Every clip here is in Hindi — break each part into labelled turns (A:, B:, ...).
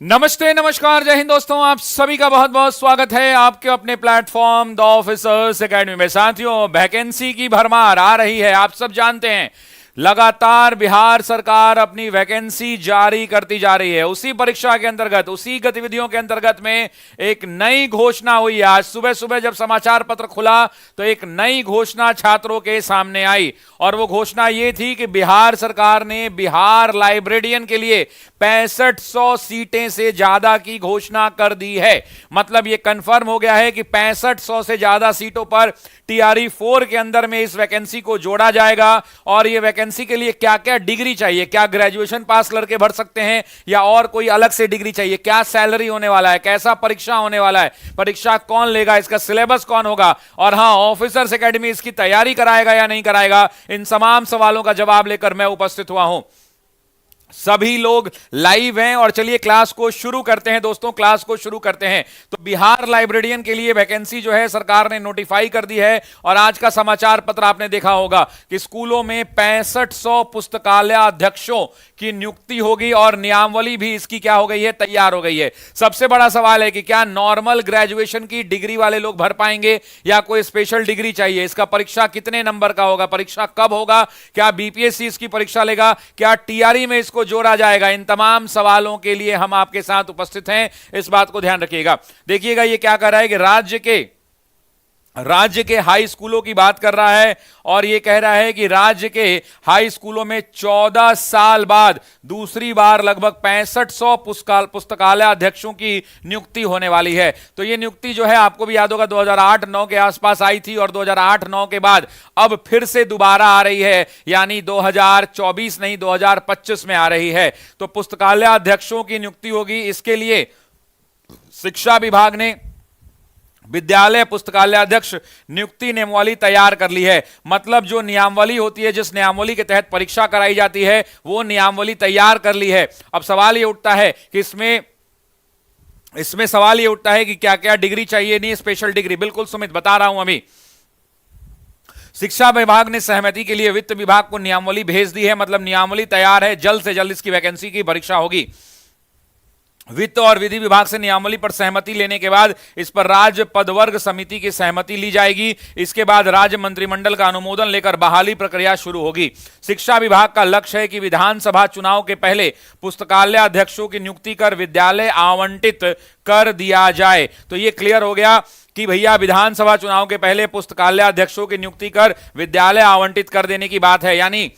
A: नमस्ते, नमस्कार, जय हिंद दोस्तों। आप सभी का बहुत बहुत स्वागत है आपके अपने प्लेटफॉर्म द ऑफिसर्स एकेडमी में। साथियों, वैकेंसी की भरमार आ रही है, आप सब जानते हैं। लगातार बिहार सरकार अपनी वैकेंसी जारी करती जा रही है। उसी परीक्षा के अंतर्गत, उसी गतिविधियों के अंतर्गत में एक नई घोषणा हुई। आज सुबह सुबह जब समाचार पत्र खुला तो एक नई घोषणा छात्रों के सामने आई और वो घोषणा ये थी कि बिहार सरकार ने बिहार लाइब्रेरियन के लिए 6500 सीटें से ज्यादा की घोषणा कर दी है। मतलब ये कंफर्म हो गया है कि 6500 से ज्यादा सीटों पर टीआरई 4 के अंदर में इस वैकेंसी को जोड़ा जाएगा। और ये वैकेंसी के लिए क्या क्या डिग्री चाहिए, क्या ग्रेजुएशन पास लड़के भर सकते हैं या और कोई अलग से डिग्री चाहिए, क्या सैलरी होने वाला है, कैसा परीक्षा होने वाला है, परीक्षा कौन लेगा, इसका सिलेबस कौन होगा, और हां, ऑफिसर्स एकेडमी इसकी तैयारी कराएगा या नहीं कराएगा, इन तमाम सवालों का जवाब लेकर मैं उपस्थित हुआ हूं। सभी लोग लाइव हैं और चलिए क्लास को शुरू करते हैं दोस्तों, क्लास को शुरू करते हैं। तो बिहार लाइब्रेरियन के लिए वैकेंसी जो है सरकार ने नोटिफाई कर दी है और आज का समाचार पत्र आपने देखा होगा कि स्कूलों में 6500 पुस्तकालय अध्यक्षों की नियुक्ति होगी और नियमावली भी इसकी क्या हो गई है, तैयार हो गई है। सबसे बड़ा सवाल है कि क्या नॉर्मल ग्रेजुएशन की डिग्री वाले लोग भर पाएंगे या कोई स्पेशल डिग्री चाहिए, इसका परीक्षा कितने नंबर का होगा, परीक्षा कब होगा, क्या बीपीएससी इसकी परीक्षा लेगा, क्या टीआरई में इसको जोड़ा जाएगा, इन तमाम सवालों के लिए हम आपके साथ उपस्थित हैं। इस बात को ध्यान रखिएगा। देखिएगा ये क्या कर रहा है कि राज्य के हाई स्कूलों की बात कर रहा है और यह कह रहा है कि राज्य के हाई स्कूलों में 14 साल बाद दूसरी बार लगभग 6500 पुस्तकालय अध्यक्षों की नियुक्ति होने वाली है। तो यह नियुक्ति जो है आपको भी याद होगा 2008-9 के आसपास आई थी और 2008-9 के बाद अब फिर से दोबारा आ रही है, यानी 2024 नहीं 2025 में आ रही है। तो पुस्तकालय अध्यक्षों की नियुक्ति होगी। इसके लिए शिक्षा विभाग ने विद्यालय पुस्तकालय अध्यक्ष नियुक्ति नियमावली तैयार कर ली है। मतलब जो नियमावली होती है, जिस नियमावली के तहत परीक्षा कराई जाती है, वो नियमावली तैयार कर ली है। अब सवाल ये उठता है कि इसमें सवाल ये उठता है कि क्या क्या डिग्री चाहिए, नहीं स्पेशल डिग्री। बिल्कुल सुमित, बता रहा हूं अभी। शिक्षा विभाग ने सहमति के लिए वित्त विभाग को नियमावली भेज दी है। मतलब नियमावली तैयार है, जल्द से जल्द इसकी वैकेंसी की परीक्षा होगी। वित्त और विधि विभाग से नियमावली पर सहमति लेने के बाद इस पर राज्य पदवर्ग समिति की सहमति ली जाएगी। इसके बाद राज्य मंत्रिमंडल का अनुमोदन लेकर बहाली प्रक्रिया शुरू होगी। शिक्षा विभाग का लक्ष्य है कि विधानसभा चुनाव के पहले पुस्तकालय अध्यक्षों की नियुक्ति कर विद्यालय आवंटित कर दिया जाए। तो यह क्लियर हो गया कि भैया विधानसभा चुनाव के पहले पुस्तकालय अध्यक्षों की नियुक्ति कर विद्यालय आवंटित कर देने की बात है। यानी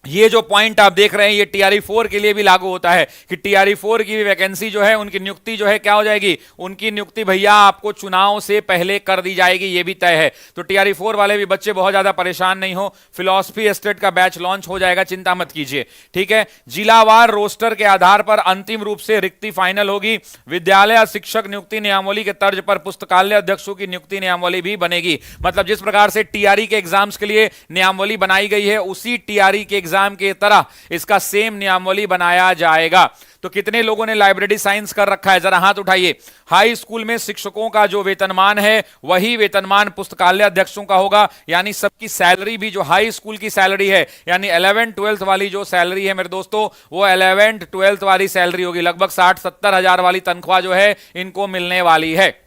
A: ये जो पॉइंट आप देख रहे हैं ये टीआरई 4 के लिए भी लागू होता है कि टीआरई 4 की भी वैकेंसी जो है, उनकी नियुक्ति जो है क्या हो जाएगी, उनकी नियुक्ति भैया आपको चुनाव से पहले कर दी जाएगी, ये भी तय है। तो टीआरई 4 वाले भी बच्चे बहुत ज्यादा परेशान नहीं हो। फिलॉसफी एस्टेट का बैच लॉन्च हो जाएगा, चिंता मत कीजिए, ठीक है। जिलावार रोस्टर के आधार पर अंतिम रूप से रिक्ति फाइनल होगी। विद्यालय शिक्षक नियुक्ति नियमावली के तर्ज पर पुस्तकालय अध्यक्षों की नियुक्ति नियमावली भी बनेगी। मतलब जिस प्रकार से टीआरई के एग्जाम्स के लिए नियमावली बनाई गई है, उसी टीआरई के एग्जाम के तरह इसका सेम नियमावली बनाया जाएगा। तो कितने लोगों ने लाइब्रेरी साइंस कर रखा है, जरा हाथ उठाइए। हाई स्कूल में शिक्षकों का जो वेतनमान है वही वेतनमान पुस्तकालय अध्यक्षों का होगा। यानी सबकी सैलरी भी जो हाई स्कूल की सैलरी है, यानी 11th-12th वाली जो सैलरी है मेरे दोस्तों, वो 11th-12th वाली सैलरी होगी। लगभग 60-70 हजार वाली तनख्वाह जो है इनको मिलने वाली है।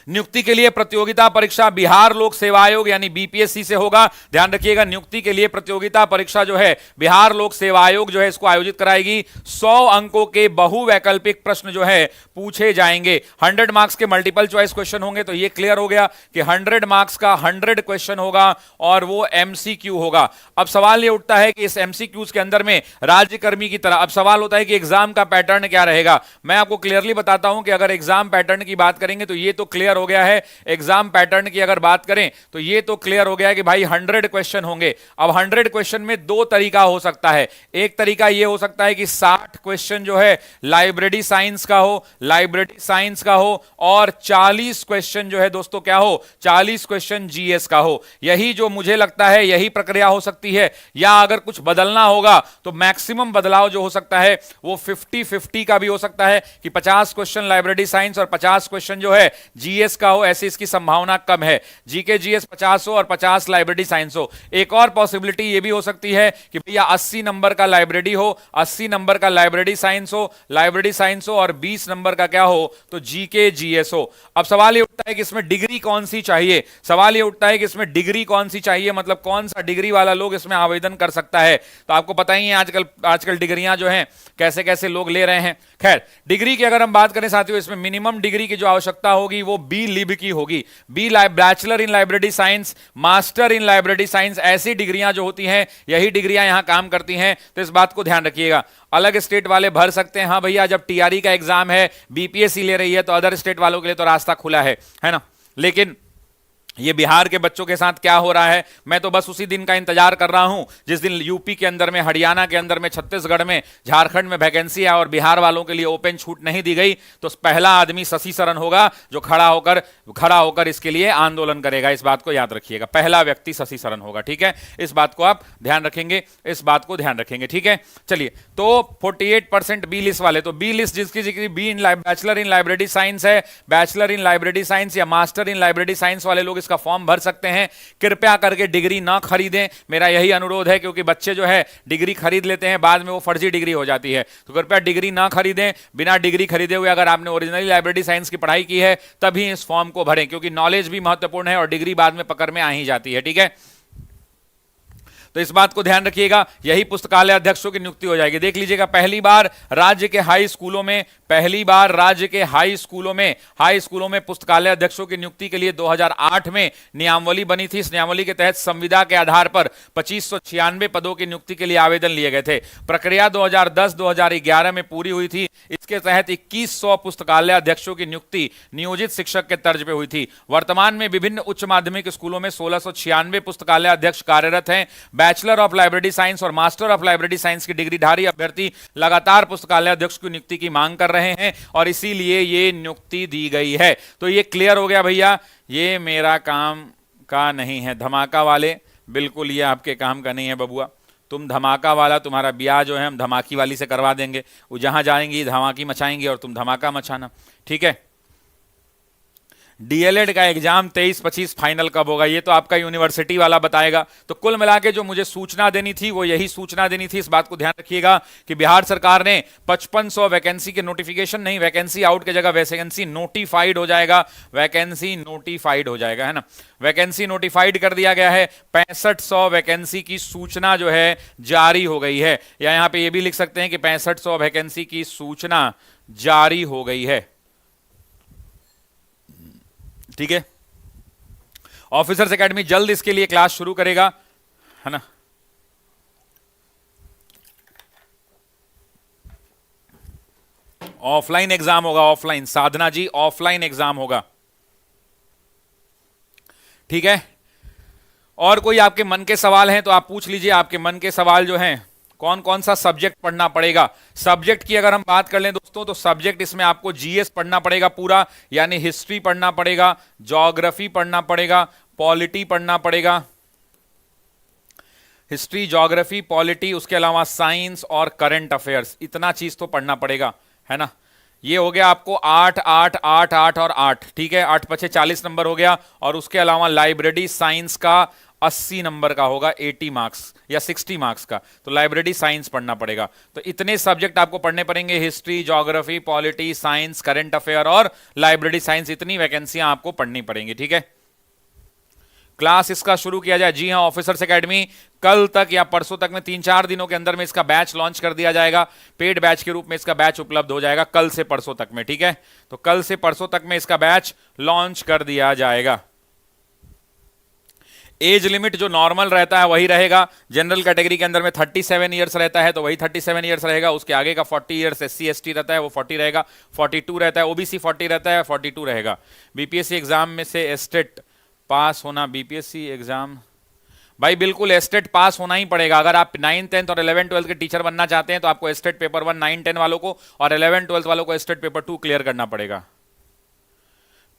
A: नियुक्ति के लिए प्रतियोगिता परीक्षा बिहार लोक सेवा आयोग यानी बीपीएससी से होगा। ध्यान रखिएगा, नियुक्ति के लिए प्रतियोगिता परीक्षा जो है बिहार लोक सेवा आयोग जो है इसको आयोजित कराएगी। 100 अंकों के बहुवैकल्पिक प्रश्न जो है पूछे जाएंगे। 100 मार्क्स के मल्टीपल चॉइस क्वेश्चन होंगे। तो यह क्लियर हो गया कि 100 मार्क्स का 100 क्वेश्चन होगा और वो एमसीक्यू होगा। अब सवाल यह उठता है कि इस एमसीक्यूज के अंदर में राज्यकर्मी की तरह अब सवाल होता है कि एग्जाम का पैटर्न क्या रहेगा। मैं आपको क्लियरली बताता हूं कि अगर एग्जाम पैटर्न की बात करेंगे तो ये तो क्लियर हो गया है। एग्जाम पैटर्न की अगर बात करें तो ये तो क्लियर हो गया है कि भाई 100 क्वेश्चन होंगे। अब 100 क्वेश्चन में दो तरीका हो सकता है। एक तरीका ये हो सकता है कि 60 क्वेश्चन जो है लाइब्रेरी साइंस का हो और 40 क्वेश्चन जो है दोस्तों क्या हो, 40 क्वेश्चन जीएस का हो। यही जो मुझे लगता है यही प्रक्रिया हो सकती है। या अगर कुछ बदलना होगा तो मैक्सिमम बदलाव जो हो सकता है वो 50-50 का भी हो सकता है कि 50 क्वेश्चन लाइब्रेरी साइंस और 50 क्वेश्चन जो है जीएस जीएस का हो, ऐसी इसकी संभावना कम है। जीके जीएस 50 हो और 50 लाइब्रेरी साइंस हो। एक और पॉसिबिलिटी ये भी हो सकती है कि भैया 80 नंबर का लाइब्रेरी हो, 80 नंबर का लाइब्रेरी साइंस हो और 20 नंबर का क्या हो, तो जीके जीएस हो। अब सवाल ये उठता है कि इसमें डिग्री कौन सी चाहिए, सवाल ये उठता है कि इसमें डिग्री कौन सी चाहिए, मतलब कौन सा डिग्री वाला लोग इसमें आवेदन कर सकता है। तो आपको पता ही है आजकल डिग्रियां जो हैं कैसे कैसे लोग ले रहे हैं। खैर, डिग्री की अगर हम बात करें साथियों, इसमें मिनिमम डिग्री की जो आवश्यकता होगी वो बी लिब की होगी। Bachelor in library science, master in library science, ऐसी डिग्रियां जो होती हैं यही डिग्रियां यहां काम करती हैं। तो इस बात को ध्यान रखिएगा। अलग स्टेट वाले भर सकते हैं, हाँ भैया जब टीआरई का एग्जाम है, बीपीएससी ले रही है, तो अदर स्टेट वालों के लिए तो रास्ता खुला है ना। लेकिन ये बिहार के बच्चों के साथ क्या हो रहा है, मैं तो बस उसी दिन का इंतजार कर रहा हूं जिस दिन यूपी के अंदर में, हरियाणा के अंदर में, छत्तीसगढ़ में, झारखंड में वैकेंसी है और बिहार वालों के लिए ओपन छूट नहीं दी गई। तो पहला आदमी शशि शरण होगा जो खड़ा होकर इसके लिए आंदोलन करेगा। इस बात को याद रखिएगा, पहला व्यक्ति शशि शरण होगा। ठीक है, इस बात को आप ध्यान रखेंगे, इस बात को ध्यान रखेंगे। ठीक है, चलिए, तो 48% बी लिस्ट वाले, तो बी लिस्ट जिसकी be in bachelor in library science है, बैचलर इन लाइब्रेरी साइंस या मास्टर इन लाइब्रेरी साइंस वाले लोग इसका फॉर्म भर सकते हैं। कृपया करके डिग्री ना खरीदें, मेरा यही अनुरोध है, क्योंकि बच्चे जो है डिग्री खरीद लेते हैं, बाद में वो फर्जी डिग्री हो जाती है। तो कृपया डिग्री ना खरीदें। बिना डिग्री खरीदे हुए अगर आपने ओरिजिनली लाइब्रेरी साइंस की पढ़ाई की है तभी इस फॉर्म को भरें, क्योंकि नॉलेज भी महत्वपूर्ण है और डिग्री बाद में पकड़ में आ ही जाती है। ठीक है, तो इस बात को ध्यान रखिएगा। यही पुस्तकालय अध्यक्षों की नियुक्ति हो जाएगी। देख लीजिएगा, पहली बार राज्य के हाई स्कूलों में पुस्तकालय अध्यक्षों की नियुक्ति के लिए 2008 में नियमावली बनी थी। इस नियमावली के तहत संविदा के आधार पर 2596 पदों की नियुक्ति के लिए आवेदन लिए गए थे। प्रक्रिया 2010-2011 में पूरी हुई थी। इसके तहत 2100 पुस्तकालय अध्यक्षों की नियुक्ति नियोजित शिक्षक के तर्ज पे हुई थी। वर्तमान में विभिन्न उच्च माध्यमिक स्कूलों में 1696 पुस्तकालय अध्यक्ष कार्यरत हैं। बैचलर ऑफ लाइब्रेरी साइंस और मास्टर ऑफ लाइब्रेरी साइंस की डिग्रीधारी अभ्यर्थी लगातार पुस्तकालय अध्यक्ष की नियुक्ति की मांग कर रहे हैं और इसीलिए ये नियुक्ति दी गई है। तो ये क्लियर हो गया भैया, ये मेरा काम का नहीं है। धमाका वाले, बिल्कुल ये आपके काम का नहीं है बबुआ। तुम धमाका वाला, तुम्हारा ब्याह जो है हम धमाकी वाली से करवा देंगे। वो जहां जाएंगी धमाकी मचाएंगी और तुम धमाका मचाना। ठीक है, डीएलएड का एग्जाम 23-25 फाइनल कब होगा, ये तो आपका यूनिवर्सिटी वाला बताएगा। तो कुल मिला के जो मुझे सूचना देनी थी वो यही सूचना देनी थी। इस बात को ध्यान रखिएगा कि बिहार सरकार ने 5500 वैकेंसी के नोटिफिकेशन नहीं, वैकेंसी आउट की जगह वैकेंसी नोटिफाइड हो जाएगा, वैकेंसी नोटिफाइड हो जाएगा, है ना। वैकेंसी नोटिफाइड कर दिया गया है। 6500 वैकेंसी की सूचना जो है जारी हो गई है, या यहां पे ये भी लिख सकते हैं कि 6500 वैकेंसी की सूचना जारी हो गई है। ठीक है, ऑफिसर्स एकेडमी जल्द इसके लिए क्लास शुरू करेगा, है ना। ऑफलाइन एग्जाम होगा, ऑफलाइन, साधना जी ऑफलाइन एग्जाम होगा। ठीक है, और कोई आपके मन के सवाल हैं तो आप पूछ लीजिए। आपके मन के सवाल जो हैं, कौन कौन सा सब्जेक्ट पढ़ना पड़ेगा। सब्जेक्ट की अगर हम बात कर लें दोस्तों, तो सब्जेक्ट इसमें आपको जीएस पढ़ना पड़ेगा पूरा, यानी हिस्ट्री पढ़ना पड़ेगा, ज्योग्राफी पढ़ना पड़ेगा, पॉलिटी पढ़ना पड़ेगा, हिस्ट्री, ज्योग्राफी, पॉलिटी, उसके अलावा साइंस और करंट अफेयर्स, इतना चीज तो पढ़ना पड़ेगा, है ना। ये हो गया आपको 8, 8, 8, 8 और 8। ठीक है, 8 पछे 40 नंबर हो गया। और उसके अलावा लाइब्रेरी साइंस का 80 नंबर का होगा, 80 मार्क्स या 60 मार्क्स का, तो लाइब्रेरी साइंस पढ़ना पड़ेगा। तो इतने सब्जेक्ट आपको पढ़ने पड़ेंगे, history, geography, polity, science, current affair और लाइब्रेरी साइंस, इतनी वैकेंसियां आपको पढ़नी पड़ेंगी। ठीक है, क्लास इसका शुरू किया जाए। जी हां, ऑफिसर्स एकेडमी कल तक या परसों तक में 3-4 दिनों के अंदर में इसका बैच लॉन्च कर दिया जाएगा। पेड बैच के रूप में इसका बैच उपलब्ध हो जाएगा कल से परसों तक में। ठीक है, तो कल से परसों तक में इसका बैच लॉन्च कर दिया जाएगा। एज लिमिट जो नॉर्मल रहता है वही रहेगा। जनरल कैटेगरी के अंदर में 37 ईयर्स रहता है तो वही 37 ईयर्स रहेगा। उसके आगे का 40 ईयर्स SC ST रहता है वो 40 रहेगा, 42 रहता है, OBC 40 रहता है, 42 रहेगा। बीपीएससी एग्जाम में से एस्टेट पास होना, बीपीएससी एग्जाम भाई बिल्कुल एस्टेट पास होना ही पड़ेगा। अगर आप 9th 10th और 11th 12th के टीचर बनना चाहते हैं तो आपको एस्टेट पेपर 1 9 10 वालों को और 11 12 वालों को एस्टेट पेपर 2 क्लियर करना पड़ेगा।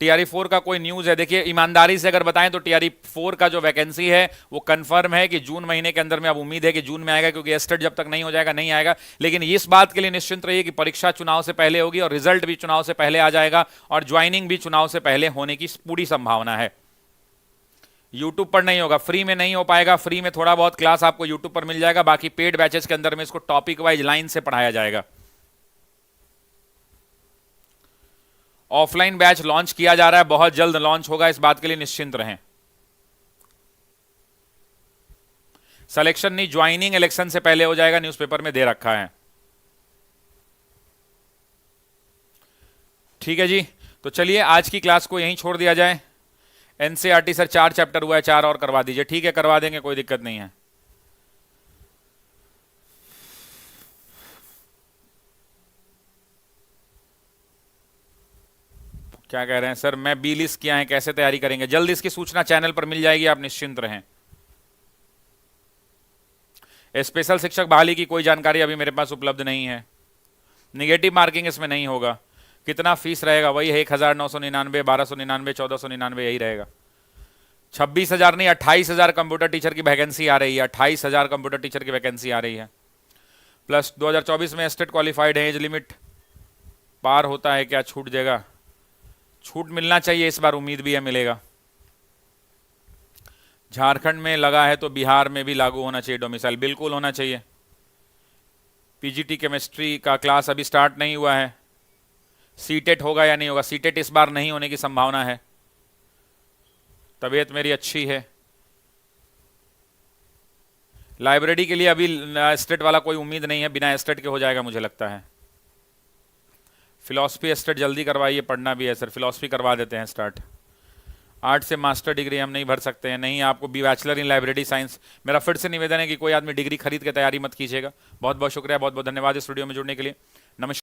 A: टीआरई 4 का कोई न्यूज है? देखिए ईमानदारी से अगर बताएं तो टीआरई 4 का जो वैकेंसी है वो कंफर्म है कि जून महीने के अंदर में, अब उम्मीद है कि जून में आएगा, क्योंकि एस्टेट जब तक नहीं हो जाएगा नहीं आएगा। लेकिन इस बात के लिए निश्चिंत रहिए कि परीक्षा चुनाव से पहले होगी और रिजल्ट भी चुनाव से पहले आ जाएगा और ज्वाइनिंग भी चुनाव से पहले होने की पूरी संभावना है। यूट्यूब पर नहीं होगा, फ्री में नहीं हो पाएगा। फ्री में थोड़ा बहुत क्लास आपको यूट्यूब पर मिल जाएगा, बाकी पेड बैचेस के अंदर में इसको टॉपिक वाइज लाइन से पढ़ाया जाएगा। ऑफलाइन बैच लॉन्च किया जा रहा है, बहुत जल्द लॉन्च होगा, इस बात के लिए निश्चिंत रहें। सिलेक्शन नहीं, ज्वाइनिंग इलेक्शन से पहले हो जाएगा, न्यूज़पेपर में दे रखा है। ठीक है जी, तो चलिए आज की क्लास को यहीं छोड़ दिया जाए। एनसीईआरटी सर 4 चैप्टर हुआ है, 4 और करवा दीजिए। ठीक है, करवा देंगे, कोई दिक्कत नहीं है। क्या कह रहे हैं सर? मैं बी लिस्ट किया है, कैसे तैयारी करेंगे? जल्द इसकी सूचना चैनल पर मिल जाएगी, आप निश्चिंत रहें। स्पेशल शिक्षक बहाली की कोई जानकारी अभी मेरे पास उपलब्ध नहीं है। निगेटिव मार्किंग इसमें नहीं होगा। कितना फीस रहेगा? वही है 1999, 1299, 1499 यही रहेगा। 26,000 नहीं, 28,000 कंप्यूटर टीचर की वैकेंसी आ रही है। 28,000 कंप्यूटर टीचर की वैकेंसी आ रही है। प्लस 2024 में स्टेट क्वालिफाइड है। एज लिमिट पार होता है क्या? छूट देगा? छूट मिलना चाहिए इस बार, उम्मीद भी है मिलेगा। झारखंड में लगा है तो बिहार में भी लागू होना चाहिए डोमिसाइल, बिल्कुल होना चाहिए। पीजीटी केमिस्ट्री का क्लास अभी स्टार्ट नहीं हुआ है। सीटेट होगा या नहीं होगा? सीटेट इस बार नहीं होने की संभावना है। तबीयत मेरी अच्छी है। लाइब्रेरी के लिए अभी स्टेट वाला कोई उम्मीद नहीं है, बिना स्टेट के हो जाएगा मुझे लगता है। फिलॉसफी स्टेट जल्दी करवाइए, पढ़ना भी है सर। फिलॉसफी करवा देते हैं स्टार्ट। आर्ट से मास्टर डिग्री हम नहीं भर सकते हैं। नहीं, आपको B bachelor in library science. मेरा फिर से निवेदन है कि कोई आदमी डिग्री खरीद के तैयारी मत कीजिएगा। बहुत बहुत शुक्रिया, बहुत बहुत धन्यवाद इस वीडियो में जुड़ने के लिए।